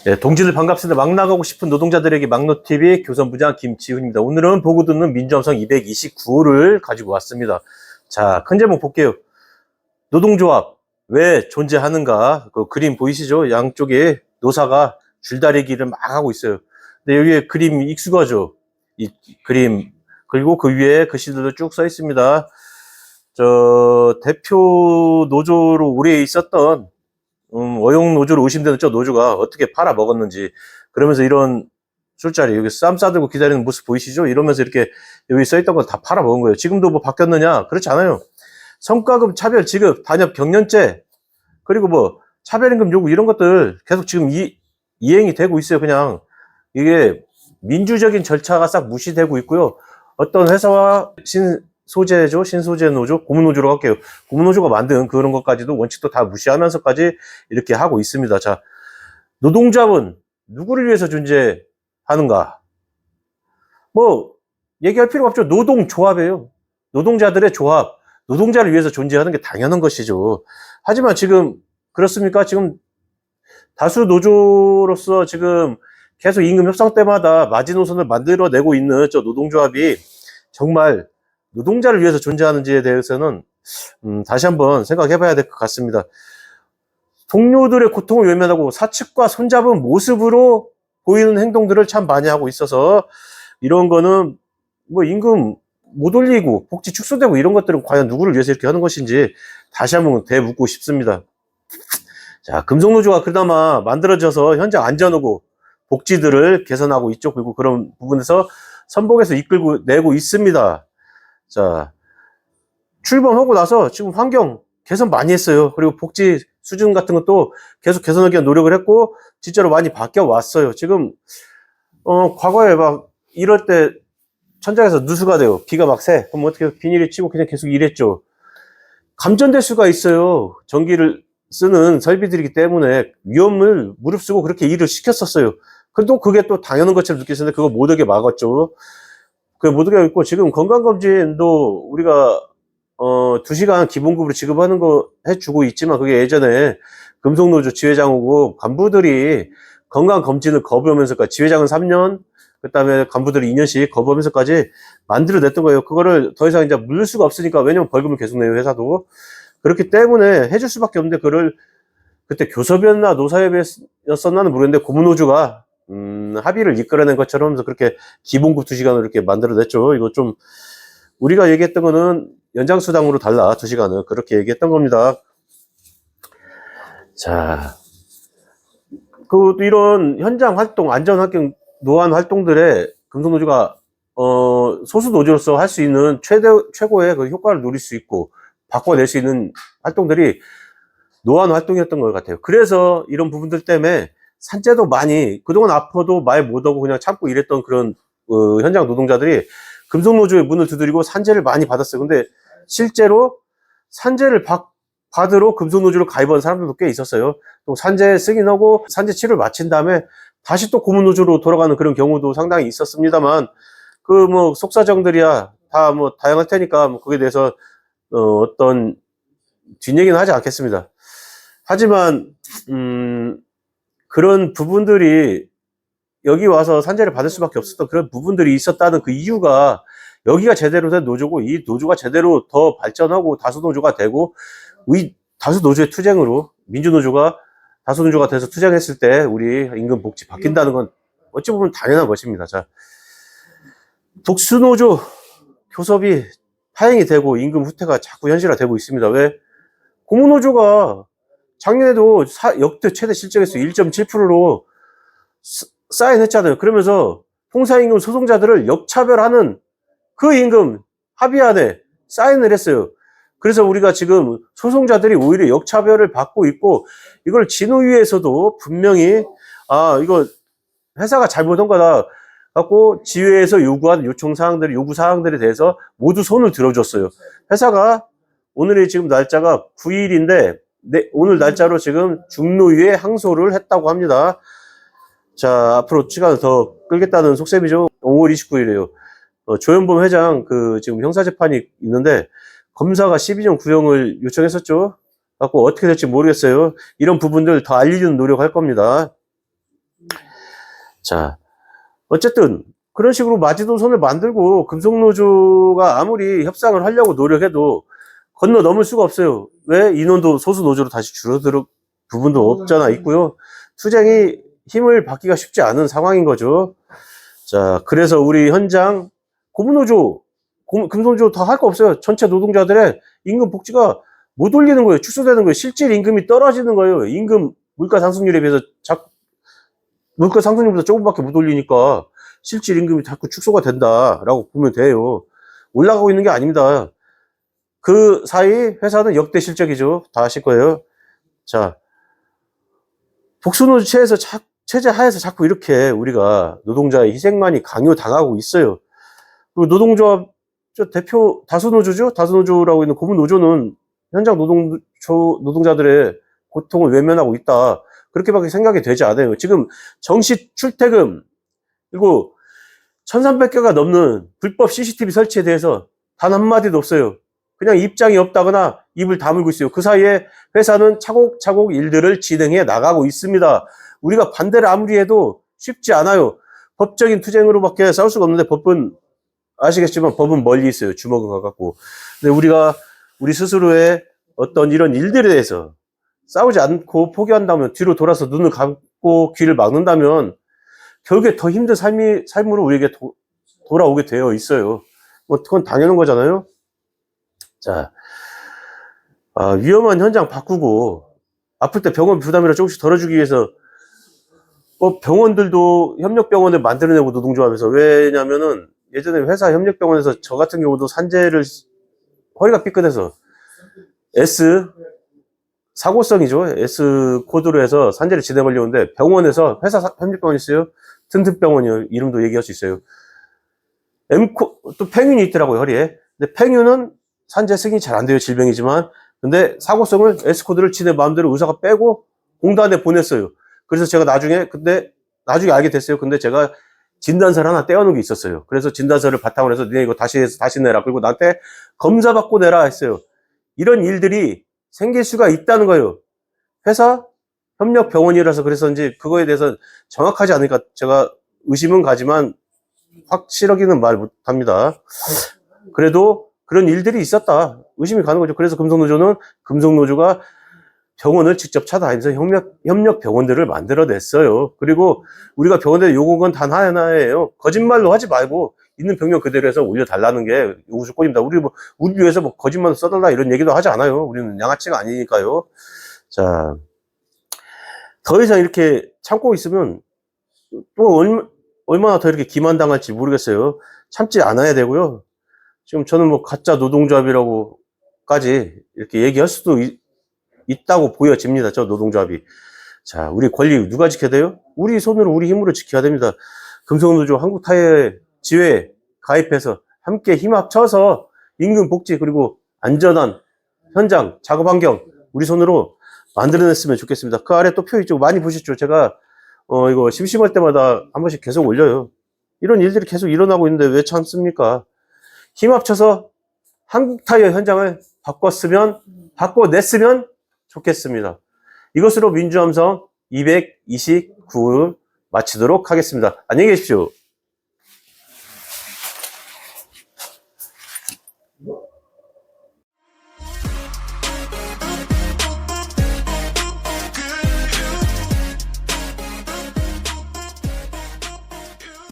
네, 동지들 반갑습니다. 막 나가고 싶은 노동자들에게 막노TV 교선부장 김지훈입니다. 오늘은 보고 듣는 민주함성 229호를 가지고 왔습니다. 자, 큰 제목 볼게요. 노동조합 왜 존재하는가? 그 그림 보이시죠? 양쪽에 노사가 줄다리기를 막 하고 있어요. 근데 여기에 그림 익숙하죠? 이 그림. 그리고 그 위에 글씨들도 쭉 써 있습니다. 대표 노조로 오래 있었던 어용 노조로 의심되는 저 노조가 어떻게 팔아먹었는지, 그러면서 이런 술자리 여기 쌈 싸들고 기다리는 모습 보이시죠? 이러면서 이렇게 여기 써있던 걸 다 팔아먹은 거예요. 지금도 뭐 바뀌었느냐? 그렇지 않아요. 성과급 차별 지급, 단협 경련제, 그리고 뭐 차별임금 요구 이런 것들 계속 지금 이행이 되고 있어요. 그냥 이게 민주적인 절차가 싹 무시되고 있고요. 어떤 회사와 신소재 노조, 고문노조로 할게요. 고문노조가 만든 그런 것까지도 원칙도 다 무시하면서까지 이렇게 하고 있습니다. 자, 노동조합은 누구를 위해서 존재하는가? 뭐, 얘기할 필요가 없죠. 노동조합이에요. 노동자들의 조합, 노동자를 위해서 존재하는 게 당연한 것이죠. 하지만 지금, 그렇습니까? 지금 다수 노조로서 지금 계속 임금 협상 때마다 마지노선을 만들어내고 있는 저 노동조합이 정말 노동자를 위해서 존재하는지에 대해서는 다시 한번 생각해 봐야 될 것 같습니다. 동료들의 고통을 외면하고 사측과 손잡은 모습으로 보이는 행동들을 참 많이 하고 있어서 이런 거는 뭐 임금 못 올리고 복지 축소되고 이런 것들은 과연 누구를 위해서 이렇게 하는 것인지 다시 한번 되묻고 싶습니다. 자, 금속노조가 그나마 만들어져서 현장 안전하고 복지들을 개선하고 있죠. 그리고 그런 부분에서 선봉에서 이끌고 내고 있습니다. 자, 출범하고 나서 지금 환경 개선 많이 했어요. 그리고 복지 수준 같은 것도 계속 개선하기 위한 노력을 했고 진짜로 많이 바뀌어 왔어요. 지금 과거에 막 이럴 때 천장에서 누수가 돼요. 비가 막 새. 그럼 어떻게 비닐을 치고 그냥 계속 일했죠. 감전될 수가 있어요. 전기를 쓰는 설비들이기 때문에 위험을 무릅쓰고 그렇게 일을 시켰었어요. 그래도 그게 또 당연한 것처럼 느껴졌는데 그거 못 오게 막았죠. 그 못 오게 있고 지금 건강검진도 우리가 2시간 기본급으로 지급하는 거 해주고 있지만 그게 예전에 금속노조 지회장하고 간부들이 건강검진을 거부하면서까지, 지회장은 3년, 그 다음에 간부들이 2년씩 거부하면서까지 만들어냈던 거예요. 그거를 더 이상 이제 물릴 수가 없으니까, 왜냐면 벌금을 계속 내요, 회사도. 그렇기 때문에 해줄 수밖에 없는데, 그거를 그때 교섭이었나 노사협이었었나는 모르겠는데, 고문노조가, 합의를 이끌어낸 것처럼 그렇게 기본급 2시간을 이렇게 만들어냈죠. 이거 좀, 우리가 얘기했던 거는 연장수당으로 달라, 2시간은. 그렇게 얘기했던 겁니다. 자, 이런 현장 활동, 안전환경, 노안 활동들에 금속노조가, 소수 노조로서 할 수 있는 최고의 그 효과를 누릴 수 있고, 바꿔낼 수 있는 활동들이 노안 활동이었던 것 같아요. 그래서 이런 부분들 때문에 산재도 많이, 그동안 아파도 말 못하고 그냥 참고 일했던 그런, 현장 노동자들이 금속노조의 문을 두드리고 산재를 많이 받았어요. 근데 실제로 산재를 받으러 금속노조로 가입한 사람들도 꽤 있었어요. 또 산재 승인하고 산재 치료를 마친 다음에 다시 또 고문노조로 돌아가는 그런 경우도 상당히 있었습니다만, 뭐 속사정들이야 다 뭐 다양할 테니까 뭐 거기에 대해서 어떤 뒷얘기는 하지 않겠습니다. 하지만 그런 부분들이 여기 와서 산재를 받을 수밖에 없었던 그런 부분들이 있었다는 그 이유가, 여기가 제대로 된 노조고 이 노조가 제대로 더 발전하고 다수 노조가 되고, 다수 노조의 투쟁으로 민주노조가 다수 노조가 돼서 투쟁했을 때 우리 임금 복지 바뀐다는 건 어찌 보면 당연한 것입니다. 자, 독수노조 교섭이 파행이 되고 임금 후퇴가 자꾸 현실화되고 있습니다. 왜? 고문노조가 작년에도 역대 최대 실적에서 1.7%로 사인했잖아요. 그러면서 통사임금 소송자들을 역차별하는 그 임금 합의안에 사인을 했어요. 그래서 우리가 지금 소송자들이 오히려 역차별을 받고 있고, 이걸 진호위에서도 분명히 이거 회사가 잘못한 거다 갖고 지회에서 요구한 요구 사항들에 대해서 모두 손을 들어줬어요. 회사가, 오늘이 지금 날짜가 9일인데 오늘 날짜로 지금 중노위에 항소를 했다고 합니다. 자, 앞으로 시간을 더 끌겠다는 속셈이죠. 5월 29일이에요. 조현범 회장 지금 형사재판이 있는데 검사가 12년 구형을 요청했었죠. 갖고 어떻게 될지 모르겠어요. 이런 부분들 더 알리는 노력할 겁니다. 자, 어쨌든 그런 식으로 마지노선을 만들고 금속노조가 아무리 협상을 하려고 노력해도 건너 넘을 수가 없어요. 왜? 인원도 소수 노조로 다시 줄어들 부분도 없잖아 있고요. 투쟁이 힘을 받기가 쉽지 않은 상황인 거죠. 자, 그래서 우리 현장 고무노조, 금속노조 다 할 거 없어요. 전체 노동자들의 임금 복지가 못 올리는 거예요. 축소되는 거예요. 실질 임금이 떨어지는 거예요. 임금 물가 상승률에 비해서 물가 상승률보다 조금밖에 못 올리니까 실질 임금이 자꾸 축소가 된다라고 보면 돼요. 올라가고 있는 게 아닙니다. 그 사이 회사는 역대 실적이죠. 다 아실 거예요. 자, 복수노조 체제 하에서 자꾸 이렇게 우리가 노동자의 희생만이 강요당하고 있어요. 그리고 노동조합 대표 다수노조죠. 다수노조라고 있는 고문노조는 현장 노동자들의 고통을 외면하고 있다. 그렇게밖에 생각이 되지 않아요. 지금 정시 출퇴금 그리고 1300개가 넘는 불법 CCTV 설치에 대해서 단 한마디도 없어요. 그냥 입장이 없다거나 입을 다물고 있어요. 그 사이에 회사는 차곡차곡 일들을 진행해 나가고 있습니다. 우리가 반대를 아무리 해도 쉽지 않아요. 법적인 투쟁으로밖에 싸울 수가 없는데 법은 아시겠지만 법은 멀리 있어요. 주먹은 가깝고. 근데 우리가 우리 스스로의 어떤 이런 일들에 대해서 싸우지 않고 포기한다면 뒤로 돌아서 눈을 감고 귀를 막는다면 결국에 더 힘든 삶으로 우리에게 돌아오게 되어 있어요. 뭐 그건 당연한 거잖아요. 자, 위험한 현장 바꾸고 아플 때 병원 부담이라 조금씩 덜어주기 위해서 병원들도 협력병원을 만들어내고 노동조합에서 왜냐면은 예전에 회사 협력병원에서 저 같은 경우도 산재를 허리가 삐끗해서 S 사고성이죠. S 코드로 해서 산재를 진행하려는데 병원에서 회사 협력병원이 있어요. 튼튼병원이요. 이름도 얘기할 수 있어요. 또 팽윤이 있더라고요. 허리에. 근데 팽윤은 산재 승인이 잘 안 돼요. 질병이지만. 근데 사고성을 S 코드를 지네 마음대로 의사가 빼고 공단에 보냈어요. 그래서 제가 나중에 알게 됐어요. 근데 제가 진단서를 하나 떼어놓은 게 있었어요. 그래서 진단서를 바탕으로 해서 니네 이거 다시 내라. 그리고 나한테 검사 받고 내라 했어요. 이런 일들이 생길 수가 있다는 거예요. 회사 협력 병원이라서 그래서인지 그거에 대해서 정확하지 않으니까 제가 의심은 가지만 확실하게는 말 못합니다. 그래도 그런 일들이 있었다. 의심이 가는 거죠. 그래서 금속노조가 병원을 직접 찾아다니면서 협력 병원들을 만들어냈어요. 그리고 우리가 병원에 요구한 건 단 하나예요. 거짓말로 하지 말고 있는 병력 그대로 해서 올려달라는 게 요구 조건입니다. 우리 위해서 거짓말로 써달라 이런 얘기도 하지 않아요. 우리는 양아치가 아니니까요. 자, 더 이상 이렇게 참고 있으면 또 얼마나 더 이렇게 기만당할지 모르겠어요. 참지 않아야 되고요. 지금 저는 가짜 노동조합이라고까지 이렇게 얘기할 수도 있다고 보여집니다. 저 노동조합이. 자, 우리 권리 누가 지켜야 돼요? 우리 손으로 우리 힘으로 지켜야 됩니다. 금속노조 한국타이어 지회에 가입해서 함께 힘 합쳐서 임금 복지 그리고 안전한 현장 작업 환경 우리 손으로 만들어냈으면 좋겠습니다. 그 아래 또 표 있죠. 많이 보셨죠? 제가 이거 심심할 때마다 한 번씩 계속 올려요. 이런 일들이 계속 일어나고 있는데 왜 참습니까? 힘 합쳐서 한국타이어 현장을 바꿔냈으면 좋겠습니다. 이것으로 민주함성 229을 마치도록 하겠습니다. 안녕히 계십시오.